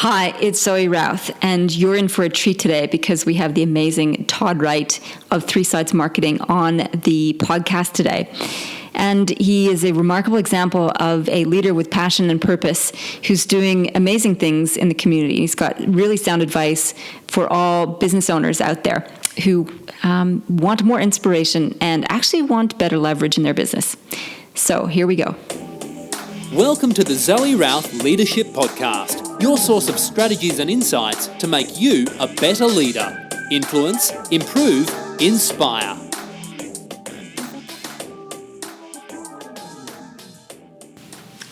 Hi, it's Zoe Routh, and you're in for a treat today because we have the amazing Todd Wright of Three Sides Marketing on the podcast today. And he is a remarkable example of a leader with passion and purpose who's doing amazing things in the community. He's got really sound advice for all business owners out there who want more inspiration and actually want better leverage in their business. So here we go. Welcome to the Zoe Routh Leadership Podcast, your source of strategies and insights to make you a better leader. Influence, improve, inspire.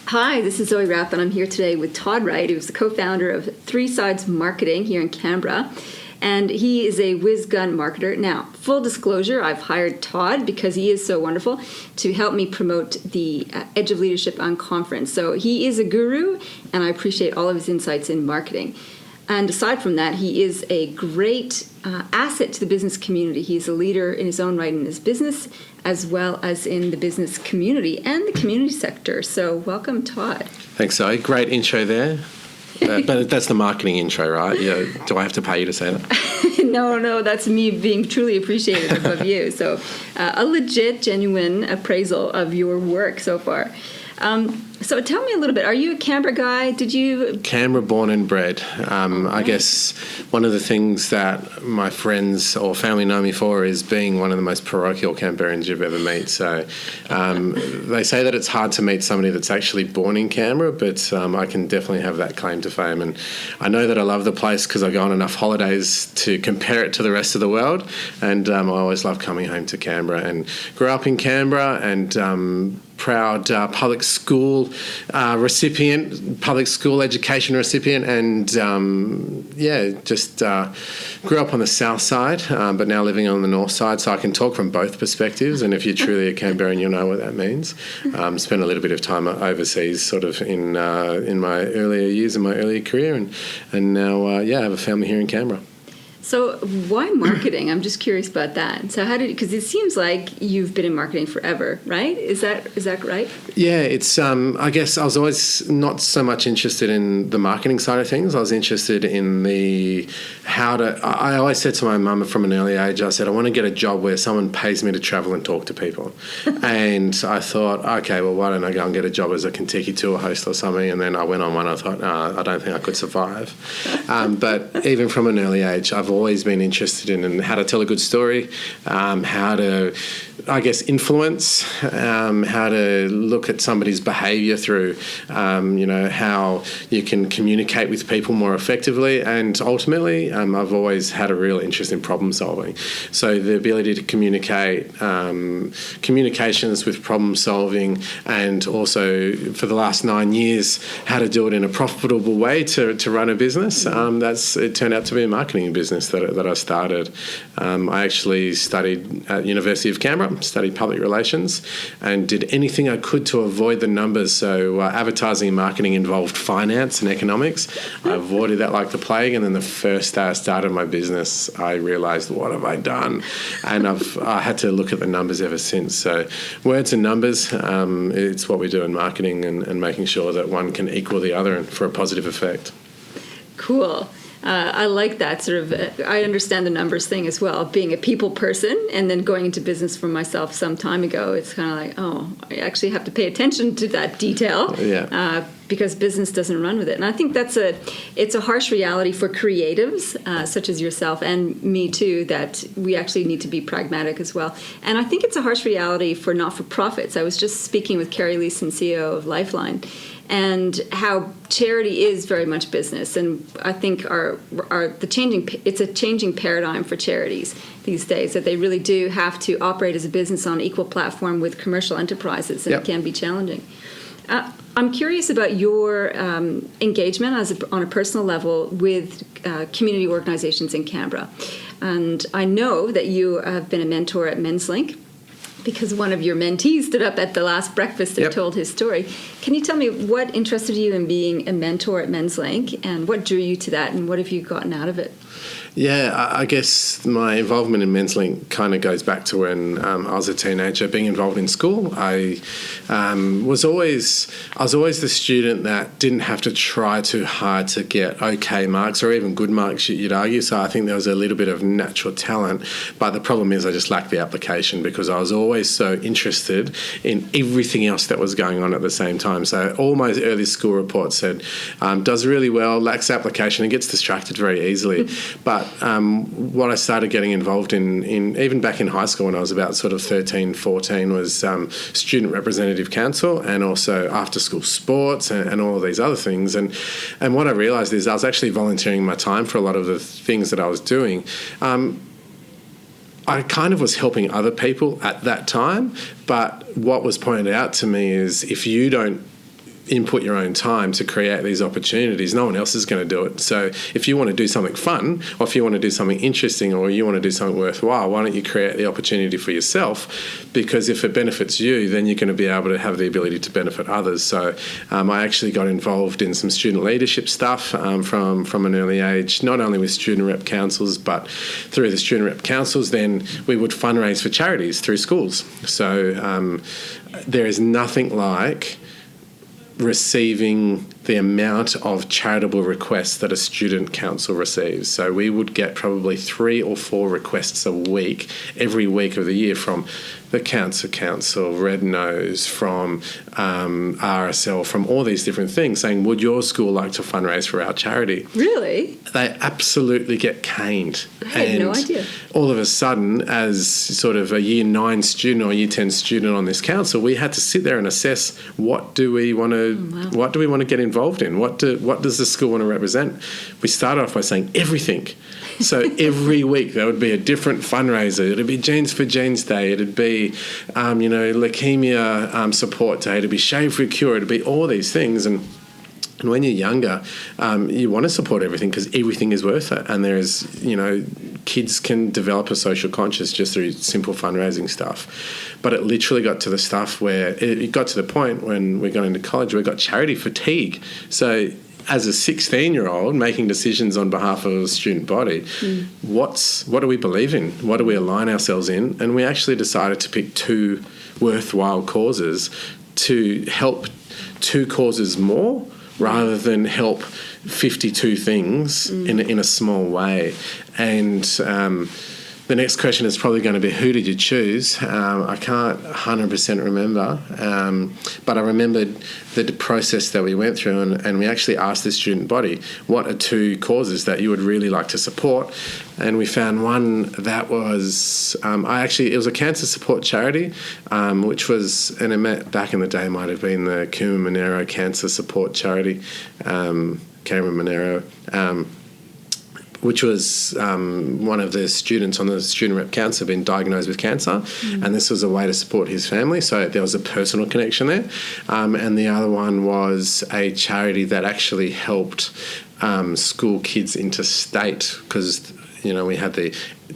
Hi, this is Zoe Routh, and I'm here today with Todd Wright, who's the co-founder of Three Sides Marketing here in Canberra. And he is a whiz-gun marketer. Now, full disclosure, I've hired Todd because he is so wonderful to help me promote the Edge of Leadership Unconference. So he is a guru, and I appreciate all of his insights in marketing. And aside from that, he is a great asset to the business community. He's a leader in his own right in his business, as well as in the business community and the community sector. So welcome, Todd. Thanks, Zoe. Great intro there. But that's the marketing intro, right? Yeah. Do I have to pay you to say that? No, that's me being truly appreciative of you. So a legit, genuine appraisal of your work so far. So tell me a little bit. Are you a Canberra guy? Canberra born and bred. I guess one of the things that my friends or family know me for is being one of the most parochial Canberrans you've ever met. So they say that it's hard to meet somebody that's actually born in Canberra, but I can definitely have that claim to fame. And I know that I love the place because I go on enough holidays to compare it to the rest of the world. And I always love coming home to Canberra, and grew up in Canberra, and proud public school recipient, public school education recipient, and just grew up on the south side, but now living on the north side, so I can talk from both perspectives. And if you're truly a Canberran, you'll know what that means. Spent a little bit of time overseas, sort of in my earlier years, in my earlier career, and now I have a family here in Canberra. So why marketing? I'm just curious about that. So because it seems like you've been in marketing forever, right? Is that right? Yeah, it's, I guess I was always not so much interested in the marketing side of things. I was interested in I always said to my mum from an early age, I said, I want to get a job where someone pays me to travel and talk to people. And I thought, okay, well, why don't I go and get a job as a Kentucky tour host or something? And then I went on one. I thought, I don't think I could survive. But even from an early age, I've always been interested in how to tell a good story, how to, I guess, influence, how to look at somebody's behaviour through, how you can communicate with people more effectively. And ultimately, I've always had a real interest in problem solving. So the ability to communicate, communications with problem solving, and also for the last 9 years, how to do it in a profitable way to run a business. It turned out to be a marketing business that I started. I actually studied at University of Canberra, studied public relations, and did anything I could to avoid the numbers. So advertising and marketing involved finance and economics. I avoided that like the plague, and then the first day I started my business, I realised, what have I done? And I had to look at the numbers ever since. So words and numbers, it's what we do in marketing, and making sure that one can equal the other and for a positive effect. Cool. I like that sort of, I understand the numbers thing as well, being a people person and then going into business for myself some time ago. It's kind of like, I actually have to pay attention to that detail because business doesn't run with it. And I think it's a harsh reality for creatives such as yourself and me too, that we actually need to be pragmatic as well. And I think it's a harsh reality for not-for-profits. I was just speaking with Carrie Leeson, CEO of Lifeline, and how charity is very much business, and I think it's a changing paradigm for charities these days, that they really do have to operate as a business on equal platform with commercial enterprises, and It can be challenging. I'm curious about your engagement on a personal level with community organizations in Canberra, and I know that you have been a mentor at Men's Link. because one of your mentees stood up at the last breakfast and Yep. told his story. Can you tell me what interested you in being a mentor at Men's Link, and what drew you to that, and what have you gotten out of it? Yeah, I guess my involvement in Men's Link kind of goes back to when I was a teenager, being involved in school. I was always the student that didn't have to try too hard to get okay marks or even good marks, you'd argue. So I think there was a little bit of natural talent. But the problem is I just lacked the application because I was always so interested in everything else that was going on at the same time. So all my early school reports said, does really well, lacks application, and gets distracted very easily. But what I started getting involved in even back in high school when I was about sort of 13, 14 was student representative council and also after school sports and all of these other things. And what I realised is I was actually volunteering my time for a lot of the things that I was doing. I kind of was helping other people at that time, but what was pointed out to me is if you don't input your own time to create these opportunities, no one else is going to do it. So if you want to do something fun, or if you want to do something interesting, or you want to do something worthwhile, why don't you create the opportunity for yourself? Because if it benefits you, then you're going to be able to have the ability to benefit others. So I actually got involved in some student leadership stuff from an early age, not only with student rep councils, but through the student rep councils, then we would fundraise for charities through schools. So there is nothing like receiving the amount of charitable requests that a student council receives. So we would get probably 3 or 4 requests a week, every week of the year, from the Cancer Council, Red Nose, from RSL, from all these different things, saying, would your school like to fundraise for our charity? Really? They absolutely get caned. I had no idea. All of a sudden, as sort of a year 9 student or year 10 student on this council, we had to sit there and assess what do we want to get involved in? What does the school want to represent? We started off by saying everything. So every week there would be a different fundraiser. It'd be Genes for Genes Day. It'd be, leukemia support day. It'd be Shave for a Cure. It'd be all these things. And when you're younger, you want to support everything because everything is worth it. And there's, kids can develop a social conscience just through simple fundraising stuff. But it literally got to the stuff where it got to the point when we got into college, we got charity fatigue. So as a 16-year-old making decisions on behalf of a student body, what do we believe in? What do we align ourselves in? And we actually decided to pick 2 worthwhile causes to help 2 causes more rather than help 52 things in a small way. And the next question is probably going to be, who did you choose? I can't 100% remember, but I remembered the process that we went through, and we actually asked the student body, what are 2 causes that you would really like to support? And we found one that was, it was a cancer support charity, which was, and it met back in the day, might have been the Kuma Monero Cancer Support Charity, Kuma Monero, which was one of the students on the student rep council had been diagnosed with cancer, and this was a way to support his family. So there was a personal connection there. And the other one was a charity that actually helped school kids interstate, because we had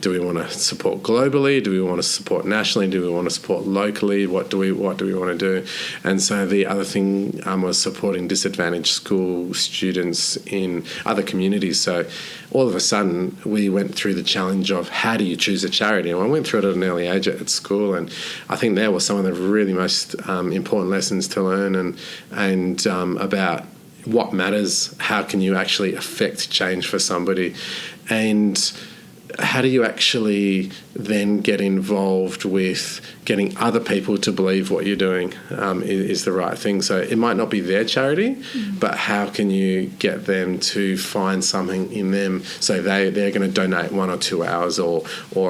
do we want to support globally? Do we want to support nationally? Do we want to support locally? What do we want to do? And so the other thing was supporting disadvantaged school students in other communities. So all of a sudden we went through the challenge of how do you choose a charity? And I went through it at an early age at school, and I think there were some of the really most important lessons to learn and about what matters, how can you actually affect change for somebody, and how do you actually then get involved with getting other people to believe what you're doing is the right thing. So it might not be their charity, but how can you get them to find something in them so they're going to donate 1 or 2 hours or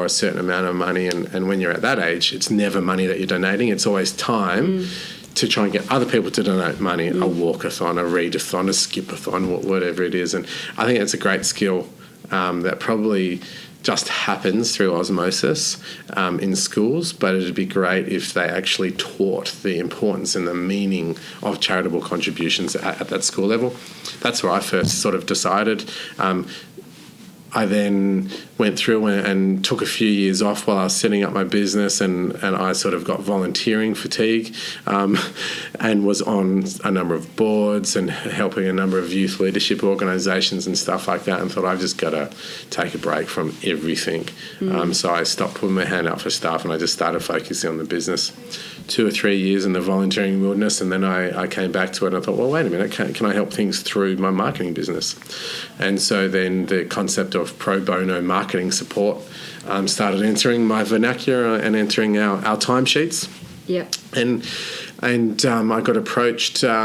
a certain amount of money. And when you're at that age, it's never money that you're donating. It's always time to try and get other people to donate money, a walkathon, a readathon, a skipathon, whatever it is. And I think it's a great skill that probably just happens through osmosis in schools, but it'd be great if they actually taught the importance and the meaning of charitable contributions at that school level. That's where I first sort of decided. I then went through and took a few years off while I was setting up my business, and I sort of got volunteering fatigue, and was on a number of boards and helping a number of youth leadership organisations and stuff like that, and thought I've just got to take a break from everything. So I stopped putting my hand up for stuff, and I just started focusing on the business. 2 or 3 years in the volunteering wilderness, and then I came back to it and I thought, well, wait a minute, can I help things through my marketing business? And so then the concept of pro bono marketing support started entering my vernacular and entering our timesheets. Yeah. And I got approached through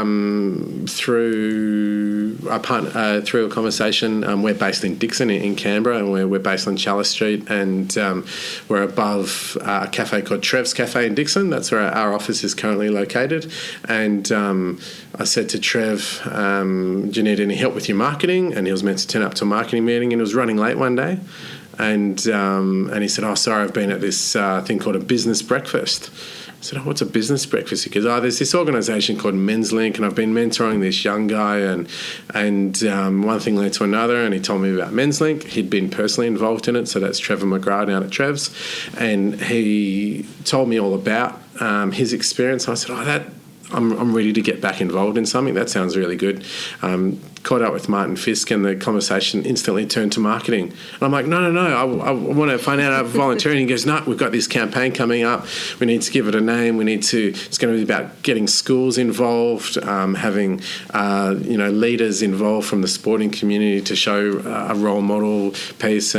a conversation. We're based in Dixon in Canberra, and we're based on Chalice Street, and we're above a cafe called Trev's Cafe in Dixon. That's where our office is currently located. And I said to Trev, do you need any help with your marketing? And he was meant to turn up to a marketing meeting, and he was running late one day. And he said, oh, sorry, I've been at this thing called a business breakfast. I said, oh, what's a business breakfast? He goes, oh, there's this organisation called Men's Link, and I've been mentoring this young guy, and one thing led to another, and he told me about Men's Link. He'd been personally involved in it, so that's Trevor McGrath down at Trev's, and he told me all about his experience. I said, oh, I'm ready to get back involved in something. That sounds really good. Caught up with Martin Fisk, and the conversation instantly turned to marketing. And I'm like, no, I want to find out about volunteering. He goes, no, we've got this campaign coming up. We need to give it a name. It's going to be about getting schools involved, having leaders involved from the sporting community to show a role model piece.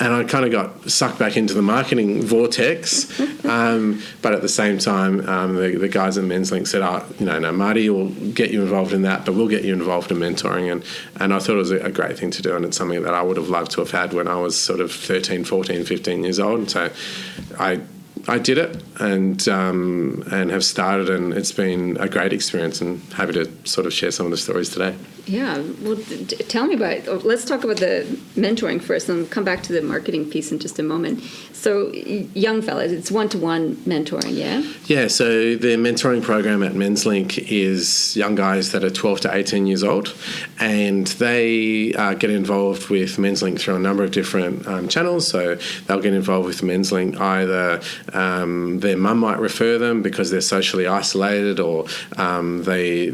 And I kind of got sucked back into the marketing vortex. But at the same time, the guys at Men's Link said, no, Marty will get you involved in that, but we'll get you involved in mentoring. And I thought it was a great thing to do, and it's something that I would have loved to have had when I was sort of 13, 14, 15 years old. And so I did it and have started, and it's been a great experience, and happy to sort of share some of the stories today. Yeah, well, tell me about it. Let's talk about the mentoring first, and come back to the marketing piece in just a moment. So, young fellas, it's one-to-one mentoring, yeah? Yeah, so the mentoring program at Men's Link is young guys that are 12 to 18 years old, and they get involved with Men's Link through a number of different channels. So they'll get involved with Men's Link, either their mum might refer them because they're socially isolated, or their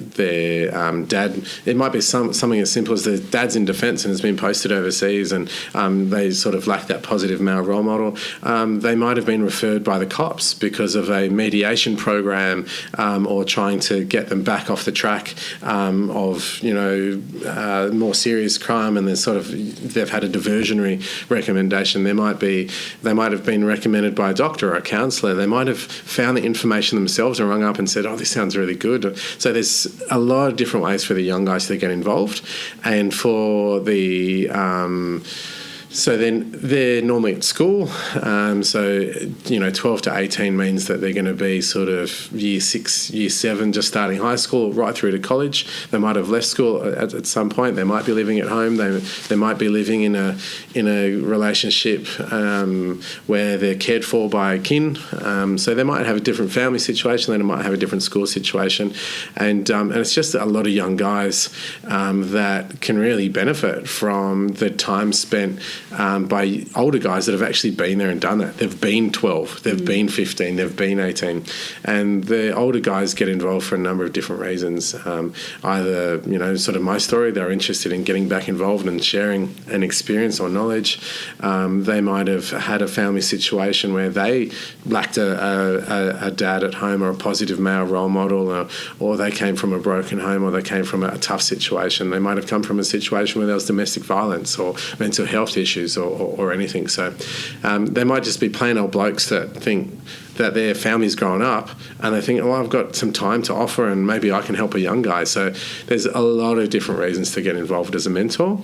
dad. It might be something as simple as the dad's in defence and has been posted overseas, and they sort of lack that positive male role model. They might have been referred by the cops because of a mediation program, or trying to get them back off the track of more serious crime, and they've had a diversionary recommendation. They might have been recommended by a doctor or a counsellor. They might have found the information themselves and rung up and said, oh, this sounds really good. So there's a lot of different ways for the young guys to get involved, and for the so then they're normally at school. 12 to 18 means that they're going to be sort of year 6, year 7, just starting high school, right through to college. They might have left school at some point. They might be living at home. They might be living in a relationship where they're cared for by kin. So they might have a different family situation. They might have a different school situation, and it's just a lot of young guys that can really benefit from the time spent by older guys that have actually been there and done that. They've been 12, they've been 15, they've been 18. And the older guys get involved for a number of different reasons. Either, sort of my story, they're interested in getting back involved and sharing an experience or knowledge. They might have had a family situation where they lacked a dad at home or a positive male role model, or they came from a broken home, or they came from a tough situation. They might have come from a situation where there was domestic violence or mental health issues or anything. So they might just be plain old blokes that think that their family's grown up, and they think, I've got some time to offer and maybe I can help a young guy. So there's a lot of different reasons to get involved as a mentor.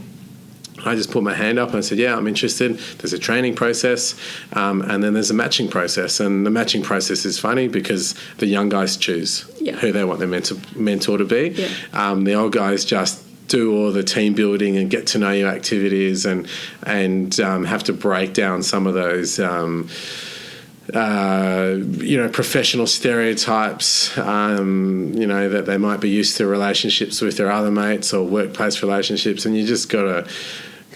I just put my hand up and I said, yeah, I'm interested. There's a training process, and then there's a matching process. And the matching process is funny because the young guys choose who they want their mentor to be. Yeah. The old guys just do all the team building and get to know you activities, and have to break down some of those professional stereotypes, that they might be used to relationships with their other mates or workplace relationships, and you just got to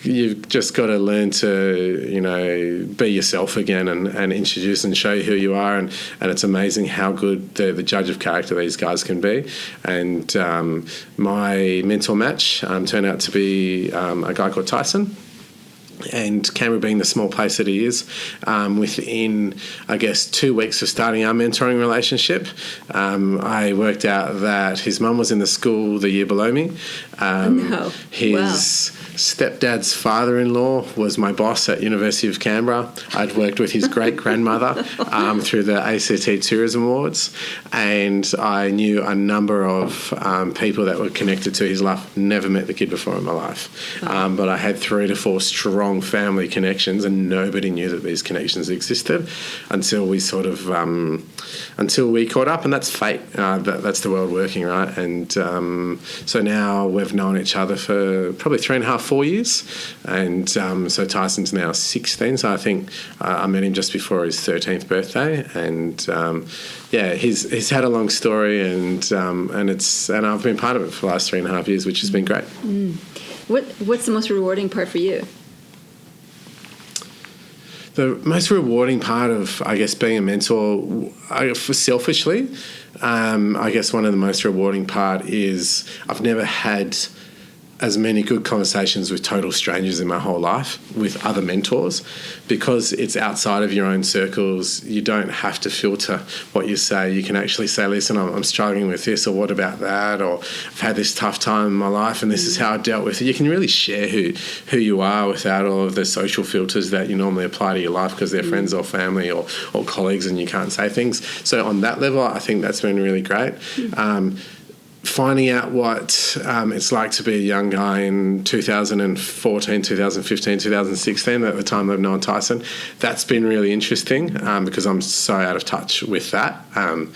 you've just got to learn to, be yourself again and introduce and show who you are. And it's amazing how good the judge of character these guys can be. And my mentor match turned out to be a guy called Tyson. And Canberra being the small place that he is, within, I guess, 2 weeks of starting our mentoring relationship, I worked out that his mum was in the school the year below me. His stepdad's father-in-law was my boss at University of Canberra. I'd worked with his great-grandmother through the ACT Tourism Awards, and I knew a number of people that were connected to his life. Never met the kid before in my life, but I had 3 to 4 strong family connections, and nobody knew that these connections existed until we until we caught up, and that's fate. That's the world working, right? And so now we've known each other for probably 3.5, 4 years, and so Tyson's now 16. So I think I met him just before his 13th birthday, and he's had a long story, and I've been part of it for the last 3.5 years, which has been great. What's the most rewarding part for you? The most rewarding part of, I guess, being a mentor, selfishly, I guess one of the most rewarding part is I've never had as many good conversations with total strangers in my whole life with other mentors, because it's outside of your own circles. You don't have to filter what you say. You can actually say, listen, I'm struggling with this, or what about that, or I've had this tough time in my life and this is how I dealt with it. You can really share who you are without all of the social filters that you normally apply to your life because they're friends or family or colleagues and you can't say things. So on that level, I think that's been really great. Finding out what it's like to be a young guy in 2014, 2015, 2016, at the time I've known Tyson, that's been really interesting because I'm so out of touch with that. I'm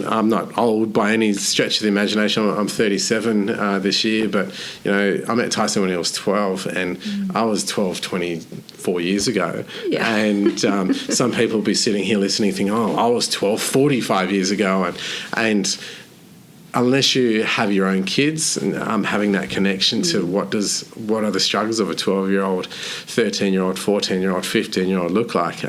not old by any stretch of the imagination. I'm 37 this year, but I met Tyson when he was 12, and I was 12 24 years ago. Yeah. And some people will be sitting here listening, thinking, "Oh, I was 12 45 years ago," and unless you have your own kids and having that connection to what are the struggles of a 12-year-old, 13-year-old, 14-year-old, 15-year-old look like,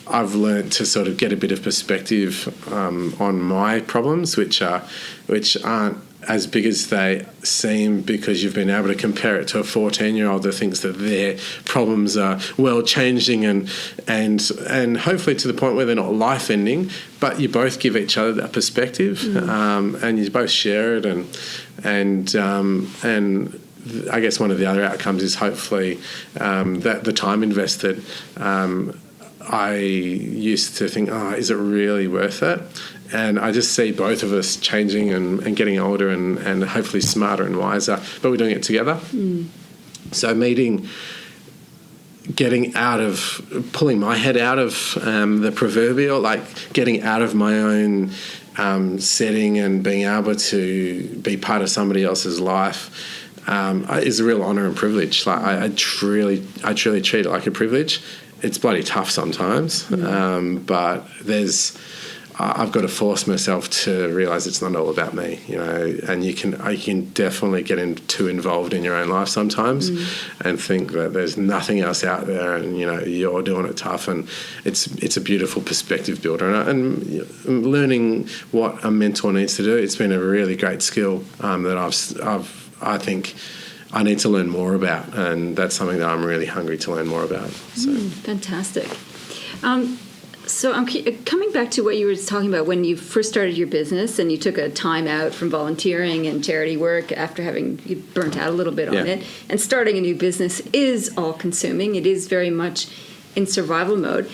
I've learned to sort of get a bit of perspective on my problems, which aren't as big as they seem, because you've been able to compare it to a 14-year-old that thinks that their problems are world changing and hopefully to the point where they're not life ending, but you both give each other that perspective and you both share it and I guess one of the other outcomes is hopefully that the time invested. I used to think, is it really worth it? And I just see both of us changing and getting older and hopefully smarter and wiser, but we're doing it together. So pulling my head out of the proverbial, like getting out of my own setting and being able to be part of somebody else's life is a real honour and privilege. Like I truly treat it like a privilege. It's bloody tough sometimes, but I've got to force myself to realise it's not all about me, and I can definitely get too involved in your own life sometimes and think that there's nothing else out there and, you're doing it tough, and it's a beautiful perspective builder. And learning what a mentor needs to do, it's been a really great skill that I think I need to learn more about, and that's something that I'm really hungry to learn more about. So. Fantastic. So I'm coming back to what you were talking about when you first started your business and you took a time out from volunteering and charity work after having you burnt out a little bit on it. And starting a new business is all-consuming. It is very much in survival mode.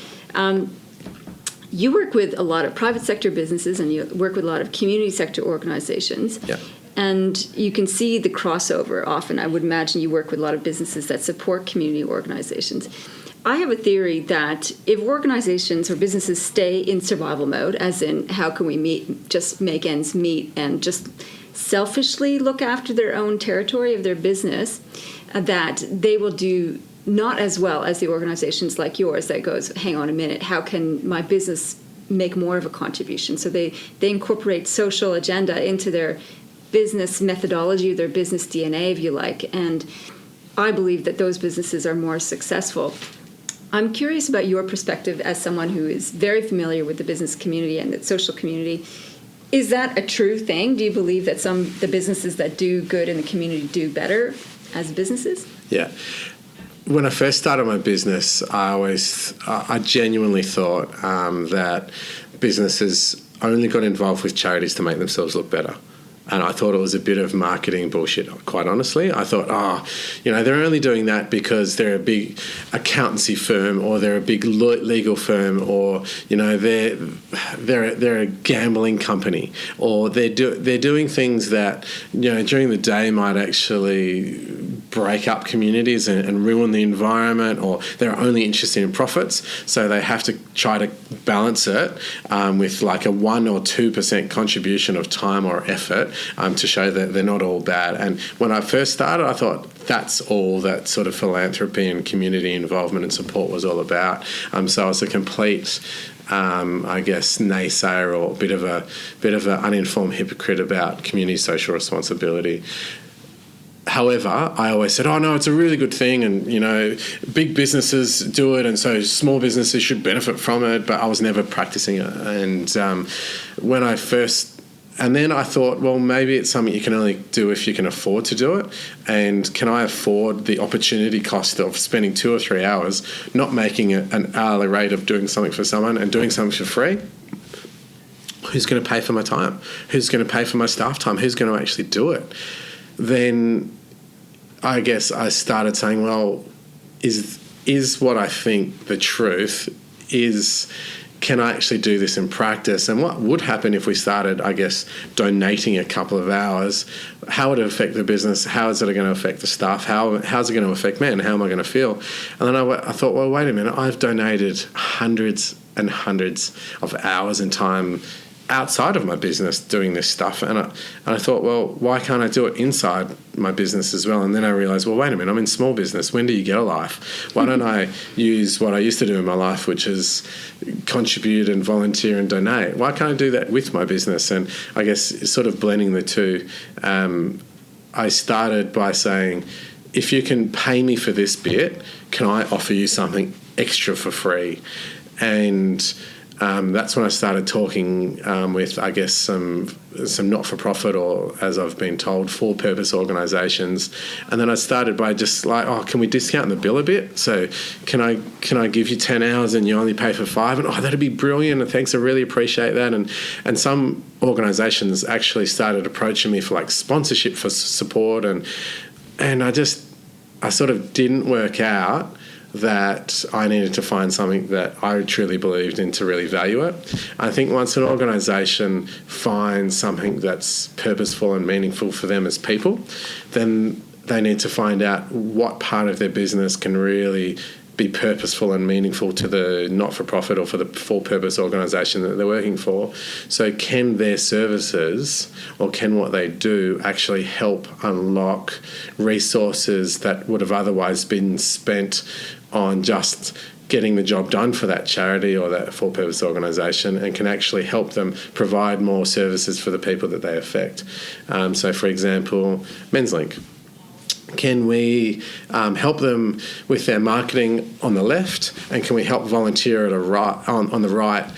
You work with a lot of private sector businesses and you work with a lot of community sector organizations. Yeah. And you can see the crossover often. I would imagine you work with a lot of businesses that support community organizations. I have a theory that if organizations or businesses stay in survival mode, as in how can we just make ends meet and just selfishly look after their own territory of their business, that they will do not as well as the organizations like yours that goes, hang on a minute, how can my business make more of a contribution? So they incorporate social agenda into their business methodology, their business DNA, if you like, and I believe that those businesses are more successful. I'm curious about your perspective as someone who is very familiar with the business community and the social community. Is that a true thing? Do you believe that the businesses that do good in the community do better as businesses? Yeah. When I first started my business, I genuinely thought that businesses only got involved with charities to make themselves look better. And I thought it was a bit of marketing bullshit, quite honestly. I thought, they're only doing that because they're a big accountancy firm, or they're a big legal firm, or they're a gambling company, or they're doing things that during the day might actually break up communities and ruin the environment, or they're only interested in profits, so they have to try to balance it with like a 1 or 2% contribution of time or effort to show that they're not all bad. And when I first started, I thought that's all that sort of philanthropy and community involvement and support was all about. So I was a complete naysayer, or a bit of an uninformed hypocrite about community social responsibility. However, I always said, no, it's a really good thing, and, big businesses do it, and so small businesses should benefit from it, but I was never practicing it. And then I thought, well, maybe it's something you can only do if you can afford to do it. And can I afford the opportunity cost of spending 2 or 3 hours not making an hourly rate of doing something for someone and doing something for free? Who's going to pay for my time? Who's going to pay for my staff time? Who's going to actually do it? Then I guess I started saying, well, is what I think the truth? Can I actually do this in practice? And what would happen if we started, donating a couple of hours? How would it affect the business? How is it going to affect the staff? How's it going to affect me? And how am I going to feel? And then I thought, well, wait a minute. I've donated hundreds and hundreds of hours and time outside of my business doing this stuff, and I thought, well, why can't I do it inside my business as well? And then I realized, well, wait a minute, I'm in small business. When do you get a life? Why don't I use what I used to do in my life, which is contribute and volunteer and donate? Why can't I do that with my business? And I guess sort of blending the two, I started by saying, if you can pay me for this bit, can I offer you something extra for free? And that's when I started talking with, some not-for-profit, or, as I've been told, for-purpose organisations. And then I started by just like, can we discount the bill a bit? So can I give you 10 hours and you only pay for 5? And, that'd be brilliant, and thanks, I really appreciate that. And some organisations actually started approaching me for, like, sponsorship for support. And I sort of didn't work out that I needed to find something that I truly believed in to really value it. I think once an organisation finds something that's purposeful and meaningful for them as people, then they need to find out what part of their business can really be purposeful and meaningful to the not-for-profit or for the for-purpose organisation that they're working for. So can their services, or can what they do, actually help unlock resources that would have otherwise been spent on just getting the job done for that charity or that for-purpose organisation, and can actually help them provide more services for the people that they affect. So, for example, Men's Link. Can we help them with their marketing on the left, and can we help volunteer on the right,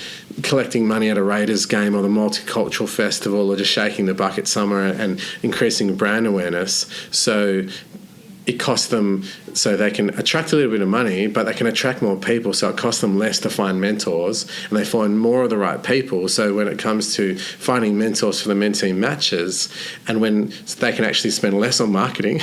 collecting money at a Raiders game or the Multicultural Festival, or just shaking the bucket somewhere and increasing brand awareness? So it costs them, so they can attract a little bit of money, but they can attract more people, so it costs them less to find mentors, and they find more of the right people. So when it comes to finding mentors for the mentee matches, and when they can actually spend less on marketing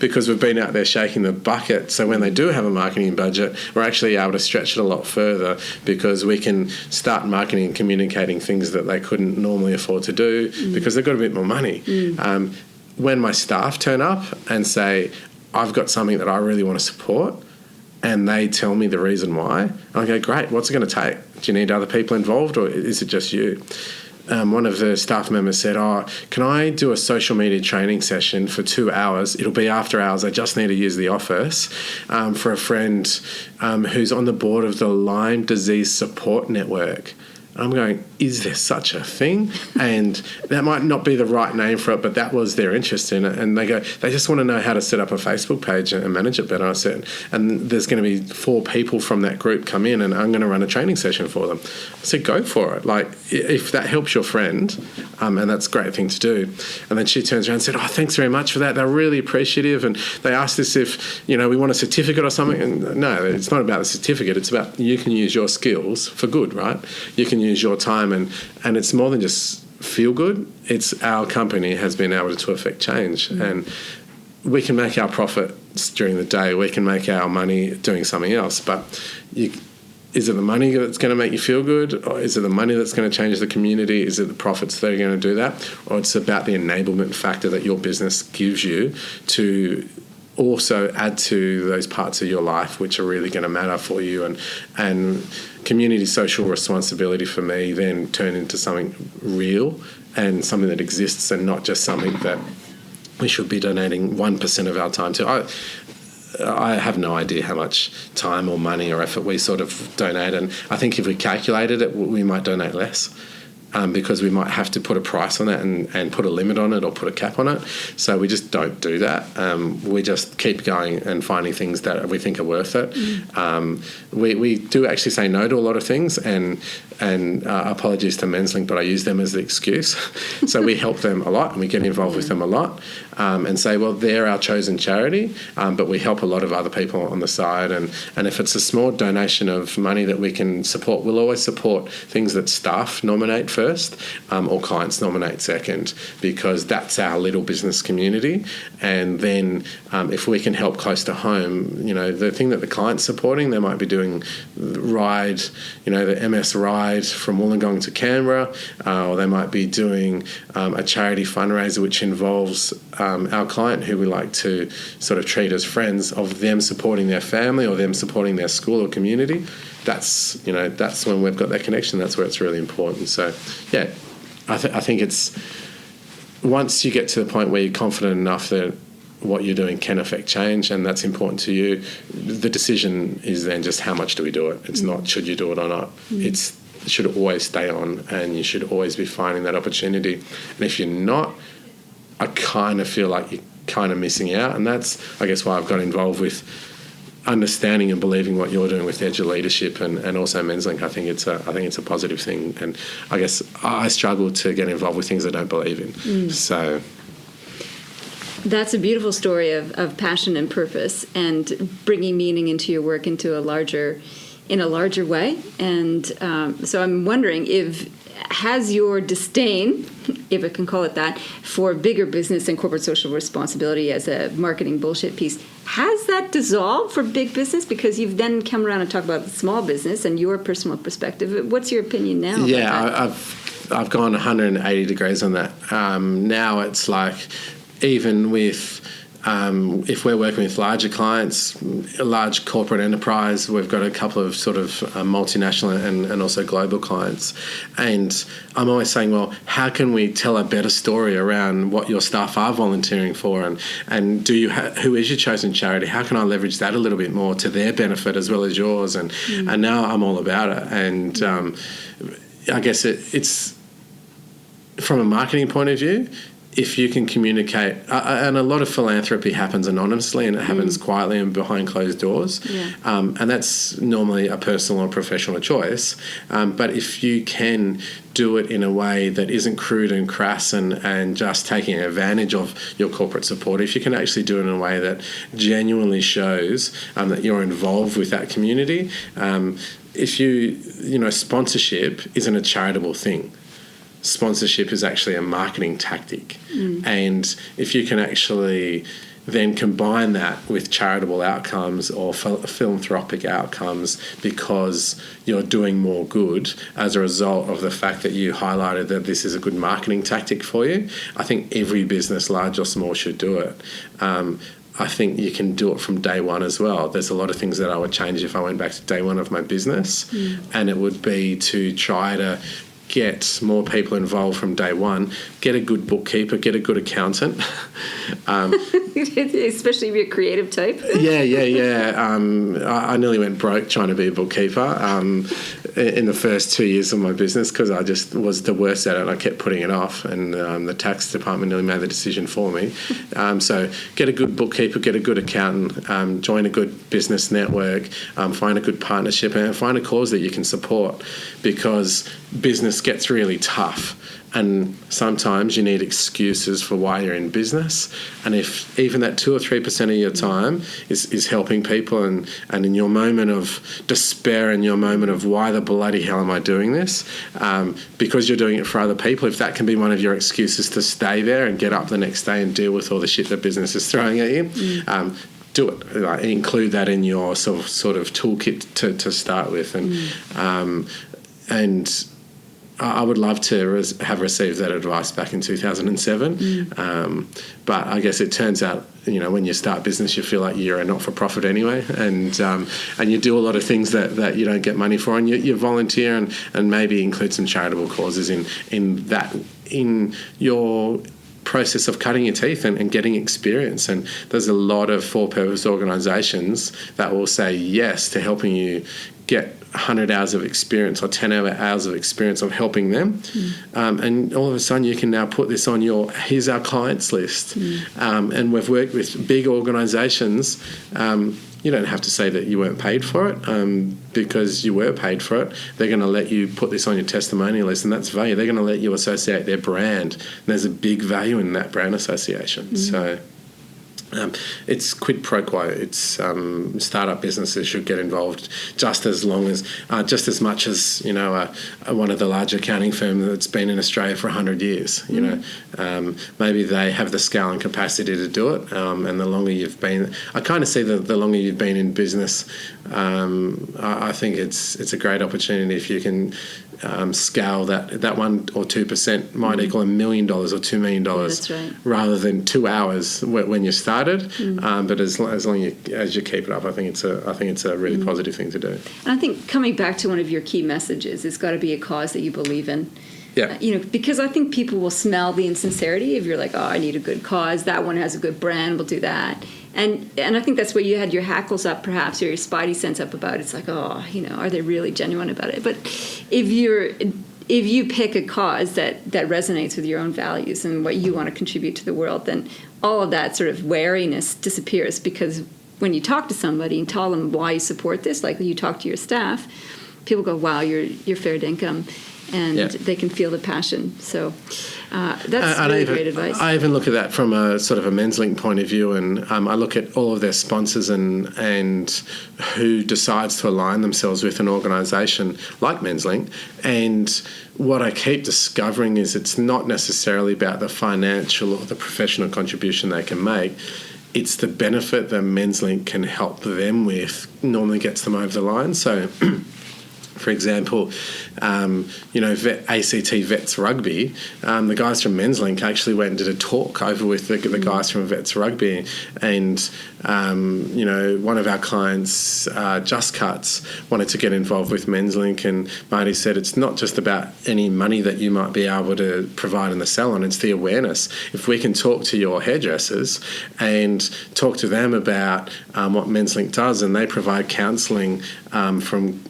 because we've been out there shaking the bucket, so when they do have a marketing budget, we're actually able to stretch it a lot further, because we can start marketing and communicating things that they couldn't normally afford to do because they've got a bit more money. When my staff turn up and say, I've got something that I really want to support, and they tell me the reason why, I go, great, what's it going to take? Do you need other people involved, or is it just you? One of the staff members said, can I do a social media training session for 2 hours? It'll be after hours. I just need to use the office for a friend who's on the board of the Lyme Disease Support Network. And I'm going, is there such a thing? And that might not be the right name for it, but that was their interest in it. And they go, they just want to know how to set up a Facebook page and manage it better. I said, and there's going to be 4 people from that group come in, and I'm going to run a training session for them. I said, go for it. Like, if that helps your friend, and that's a great thing to do. And then she turns around and said, oh, thanks very much for that. They're really appreciative. And they asked us if, we want a certificate or something. And no, it's not about the certificate. It's about you can use your skills for good, right? You can use your time, and it's more than just feel good. It's our company has been able to affect change, and we can make our profits during the day. We can make our money doing something else, but is it the money that's going to make you feel good, or is it the money that's going to change the community? Is it the profits that are going to do that? Or it's about the enablement factor that your business gives you to also add to those parts of your life which are really going to matter for you. And community social responsibility for me then turned into something real and something that exists, and not just something that we should be donating 1% of our time to. I have no idea how much time or money or effort we sort of donate, and I think if we calculated it, we might donate less. Because we might have to put a price on it and put a limit on it or put a cap on it. So we just don't do that. We just keep going and finding things that we think are worth it. We do actually say no to a lot of things, and apologies to Men's Link, but I use them as the excuse. So we help them a lot, and we get involved with them a lot, and say, well, they're our chosen charity, but we help a lot of other people on the side. And if it's a small donation of money that we can support, we'll always support things that staff nominate first, or clients nominate second, because that's our little business community. And then if we can help close to home, the thing that the client's supporting, they might be doing ride, the MS ride from Wollongong to Canberra, or they might be doing a charity fundraiser which involves our client, who we like to sort of treat as friends, of them supporting their family or them supporting their school or community. That's when we've got that connection. That's where it's really important. So, yeah, I think it's once you get to the point where you're confident enough that what you're doing can affect change, and that's important to you, the decision is then just how much do we do it. It's not should you do it or not. It should always stay on, and you should always be finding that opportunity. And if you're not, I kind of feel like you're kind of missing out, and that's, I guess, why I've got involved with understanding and believing what you're doing with Edge of Leadership and also Men's Link. I think it's a positive thing, and I guess I struggle to get involved with things I don't believe in. So that's a beautiful story of passion and purpose, and bringing meaning into your work in a larger way. And so I'm wondering, has your disdain, if I can call it that, for bigger business and corporate social responsibility as a marketing bullshit piece, has that dissolved for big business? Because you've then come around and talked about small business and your personal perspective. What's your opinion now? Yeah, I've gone 180 degrees on that. Now it's like, even with if we're working with larger clients, a large corporate enterprise, we've got a couple of sort of multinational and also global clients. And I'm always saying, well, how can we tell a better story around what your staff are volunteering for? And do you who is your chosen charity? How can I leverage that a little bit more to their benefit as well as yours? And now I'm all about it. And I guess it's from a marketing point of view, if you can communicate, and a lot of philanthropy happens anonymously and it happens quietly and behind closed doors, and that's normally a personal or professional choice. But if you can do it in a way that isn't crude and crass and just taking advantage of your corporate support, if you can actually do it in a way that genuinely shows that you're involved with that community, sponsorship isn't a charitable thing. Sponsorship is actually a marketing tactic. And if you can actually then combine that with charitable outcomes or philanthropic outcomes because you're doing more good as a result of the fact that you highlighted that this is a good marketing tactic for you, I think every business, large or small, should do it. I think you can do it from day one as well. There's a lot of things that I would change if I went back to day one of my business, and it would be to try to get more people involved from day one. Get a good bookkeeper, get a good accountant. Especially if you're a creative type. Yeah. I nearly went broke trying to be a bookkeeper in the first 2 years of my business because I just was the worst at it and I kept putting it off, and the tax department nearly made the decision for me. So get a good bookkeeper, get a good accountant, join a good business network, find a good partnership, and find a cause that you can support, because business gets really tough. And sometimes you need excuses for why you're in business. And if even that 2 or 3% of your time is helping people, and in your moment of despair and your moment of why the bloody hell am I doing this, because you're doing it for other people, if that can be one of your excuses to stay there and get up the next day and deal with all the shit that business is throwing at you, do it. Like, include that in your sort of toolkit to start with. And I would love to have received that advice back in 2007, but I guess it turns out, when you start business, you feel like you're a not-for-profit anyway, and you do a lot of things that you don't get money for, and you volunteer and maybe include some charitable causes in your process of cutting your teeth and getting experience. And there's a lot of for-purpose organisations that will say yes to helping you get 100 hours of experience or 10 hours of experience of helping them. And all of a sudden you can now put this on here's our clients list. And we've worked with big organisations. You don't have to say that you weren't paid for it, because you were paid for it. They're going to let you put this on your testimonial list, and that's value. They're going to let you associate their brand. And there's a big value in that brand association. So it's quid pro quo. It's startup businesses should get involved just as much as one of the large accounting firms that's been in Australia for 100 years. Maybe they have the scale and capacity to do it. And the longer you've been, I kind of see the longer you've been in business, I think it's a great opportunity if you can scale that 1 or 2% might equal $1 million or $2 million, that's right, rather than 2 hours when you started. But as long as you keep it up, I think it's a really positive thing to do. And I think coming back to one of your key messages, it's got to be a cause that you believe in. Yeah. Because I think people will smell the insincerity if you're like, oh, I need a good cause. That one has a good brand. We'll do that. And I think that's where you had your hackles up, perhaps, or your spidey sense up about it. It's like, oh, are they really genuine about it? But if you pick a cause that resonates with your own values and what you want to contribute to the world, then all of that sort of wariness disappears, because when you talk to somebody and tell them why you support this, like you talk to your staff, people go, wow, you're fair dinkum. And they can feel the passion. So that's really great advice. I even look at that from a sort of a MensLink point of view, and I look at all of their sponsors and who decides to align themselves with an organisation like MensLink. And what I keep discovering is it's not necessarily about the financial or the professional contribution they can make. It's the benefit that MensLink can help them with normally gets them over the line. So for example, ACT Vets Rugby, the guys from MensLink actually went and did a talk over with the guys from Vets Rugby, and one of our clients, Just Cuts, wanted to get involved with MensLink, and Marty said it's not just about any money that you might be able to provide in the salon, it's the awareness. If we can talk to your hairdressers and talk to them about what MensLink does, and they provide counselling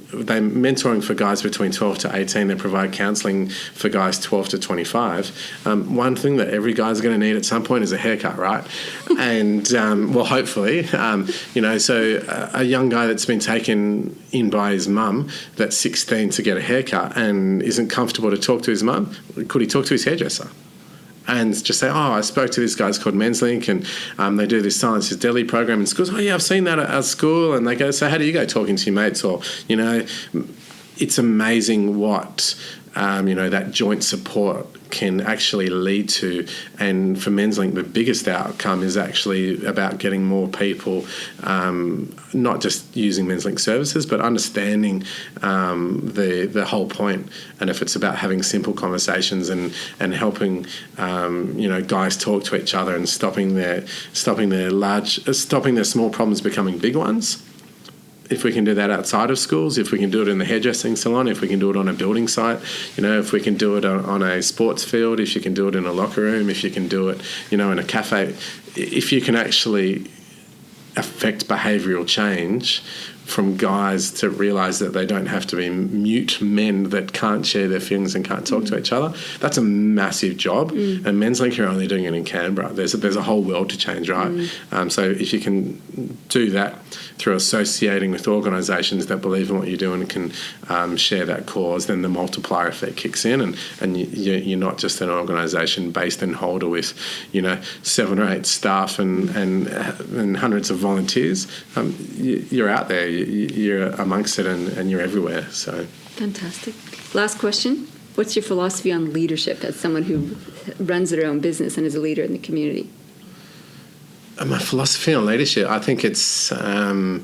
they're mentoring for guys between 12 to 18. They provide counselling for guys 12 to 25. One thing that every guy's going to need at some point is a haircut, right? And, hopefully, so a young guy that's been taken in by his mum that's 16 to get a haircut and isn't comfortable to talk to his mum, could he talk to his hairdresser? And just say, I spoke to this guy's called MensLink, and they do this Silence is Deadly program in schools. Oh, yeah, I've seen that at school. And they go, so how do you go talking to your mates? Or, it's amazing what, that joint support can actually lead to. And for MensLink, the biggest outcome is actually about getting more people, not just using MensLink services, but understanding the whole point. And if it's about having simple conversations and helping, guys talk to each other and stopping their small problems becoming big ones, if we can do that outside of schools, if we can do it in the hairdressing salon, if we can do it on a building site, if we can do it on a sports field, if you can do it in a locker room, if you can do it, in a cafe, if you can actually affect behavioural change from guys to realise that they don't have to be mute men that can't share their feelings and can't talk to each other. That's a massive job, and Men's Link are only doing it in Canberra. There's a whole world to change, right? So if you can do that through associating with organisations that believe in what you're doing and can share that cause, then the multiplier effect kicks in, and you're not just an organisation based in Holder with 7 or 8 staff and hundreds of volunteers. You're out there. You're amongst it and you're everywhere. So fantastic. Last question. What's your philosophy on leadership as someone who runs their own business and is a leader in the community? My philosophy on leadership, I think it's, I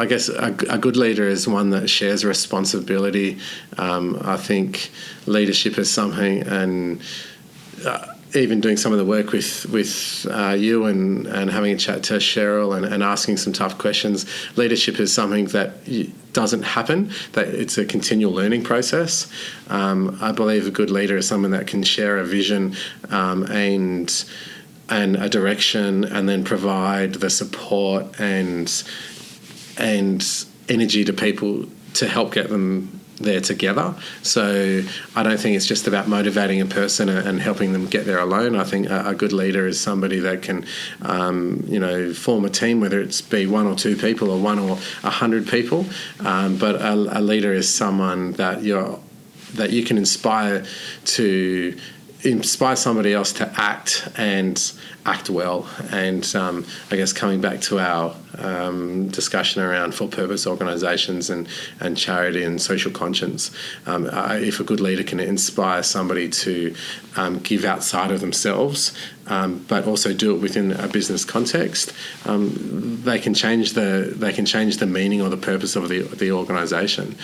guess a good leader is one that shares responsibility. I think leadership is something, and even doing some of the work with you and having a chat to Cheryl and asking some tough questions, leadership is something that doesn't happen, that it's a continual learning process. I believe a good leader is someone that can share a vision and a direction, and then provide the support and energy to people to help get them there together. So I don't think it's just about motivating a person and helping them get there alone. I think a good leader is somebody that can, form a team, whether it's be 1 or 2 people or 1 or 100 people. But a leader is someone that you can inspire somebody else to act and act well. And I guess coming back to our discussion around for-purpose organisations and charity and social conscience, if a good leader can inspire somebody to give outside of themselves, but also do it within a business context, they can change the meaning or the purpose of the organisation.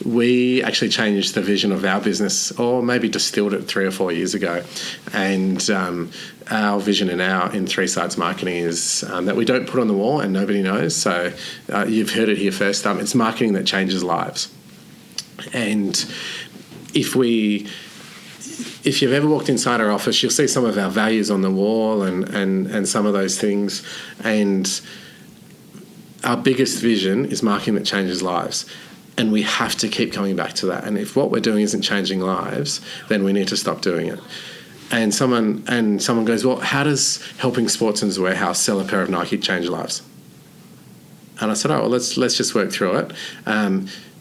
We actually changed the vision of our business, or maybe distilled it 3 or 4 years ago, and our vision in 3 Sides Marketing is that we don't put on the wall and nobody knows. So you've heard it here first. It's marketing that changes lives. And if you've ever walked inside our office, you'll see some of our values on the wall and some of those things. And our biggest vision is marketing that changes lives. And we have to keep coming back to that. And if what we're doing isn't changing lives, then we need to stop doing it. And someone goes, well, how does helping Sportsman's Warehouse sell a pair of Nike change lives? And I said, oh, well, let's just work through it.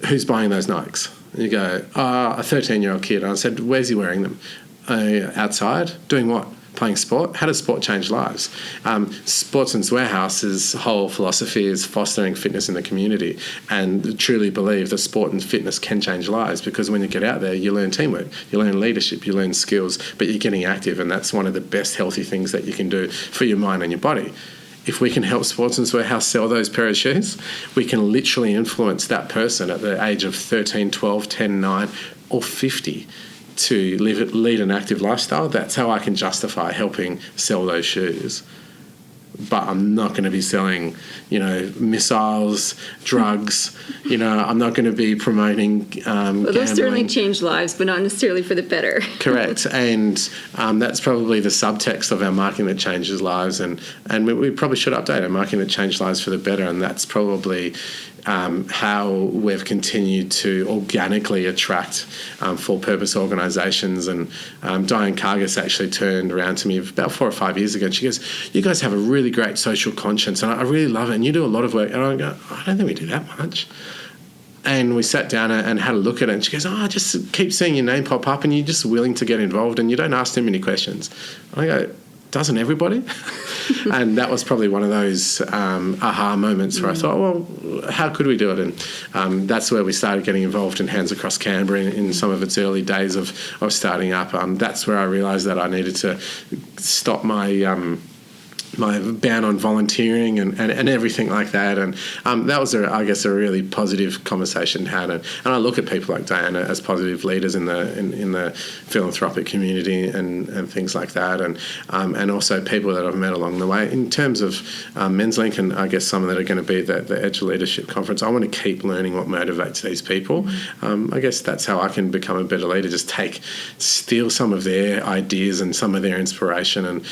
Who's buying those Nikes? And you go, a 13-year-old kid. And I said, where's he wearing them? Outside. Doing what? Playing sport. How does sport change lives? Sportsman's Warehouse's whole philosophy is fostering fitness in the community, and truly believe that sport and fitness can change lives, because when you get out there, you learn teamwork, you learn leadership, you learn skills, but you're getting active, and that's one of the best healthy things that you can do for your mind and your body. If we can help Sportsman's Warehouse sell those pair of shoes, we can literally influence that person at the age of 13, 12, 10, 9 or 50 to lead an active lifestyle. That's how I can justify helping sell those shoes. But I'm not going to be selling, missiles, drugs. I'm not going to be promoting well, those certainly change lives, but not necessarily for the better. Correct. And that's probably the subtext of our marketing that changes lives. And we probably should update our marketing that changes lives for the better. And that's probably how we've continued to organically attract for-purpose organisations. And Diane Kargas actually turned around to me about 4 or 5 years ago, and she goes, you guys have a really great social conscience, and I really love it, and you do a lot of work. And I go, I don't think we do that much. And we sat down and had a look at it, and she goes, I just keep seeing your name pop up, and you're just willing to get involved, and you don't ask too many questions. I go, doesn't everybody? And that was probably one of those aha moments where I thought, well, how could we do it? And that's where we started getting involved in Hands Across Canberra in some of its early days of starting up. That's where I realised that I needed to stop my my ban on volunteering and everything like that. And that was, I guess, a really positive conversation had. And I look at people like Diana as positive leaders in the philanthropic community and things like that. And also people that I've met along the way. In terms of Men's Link and I guess some that are going to be the Edge Leadership Conference, I want to keep learning what motivates these people. I guess that's how I can become a better leader, just steal some of their ideas and some of their inspiration. And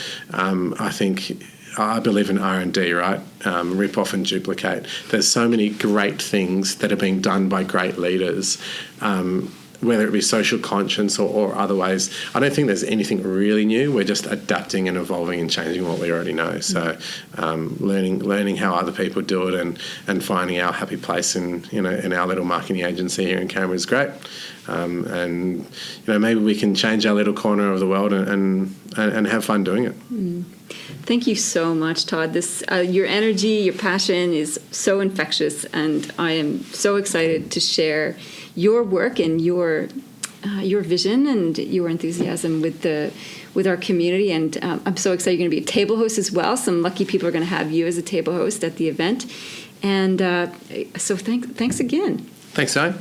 I believe in R&D, right? Rip off and duplicate. There's so many great things that are being done by great leaders, whether it be social conscience or other ways. I don't think there's anything really new. We're just adapting and evolving and changing what we already know. So learning how other people do it and finding our happy place in our little marketing agency here in Canberra is great. And maybe we can change our little corner of the world and have fun doing it. Thank you so much, Todd. Your energy, your passion is so infectious, and I am so excited to share your work and your vision and your enthusiasm with our community. And I'm so excited you're going to be a table host as well. Some lucky people are going to have you as a table host at the event. And so thanks again. Thanks, Zoe.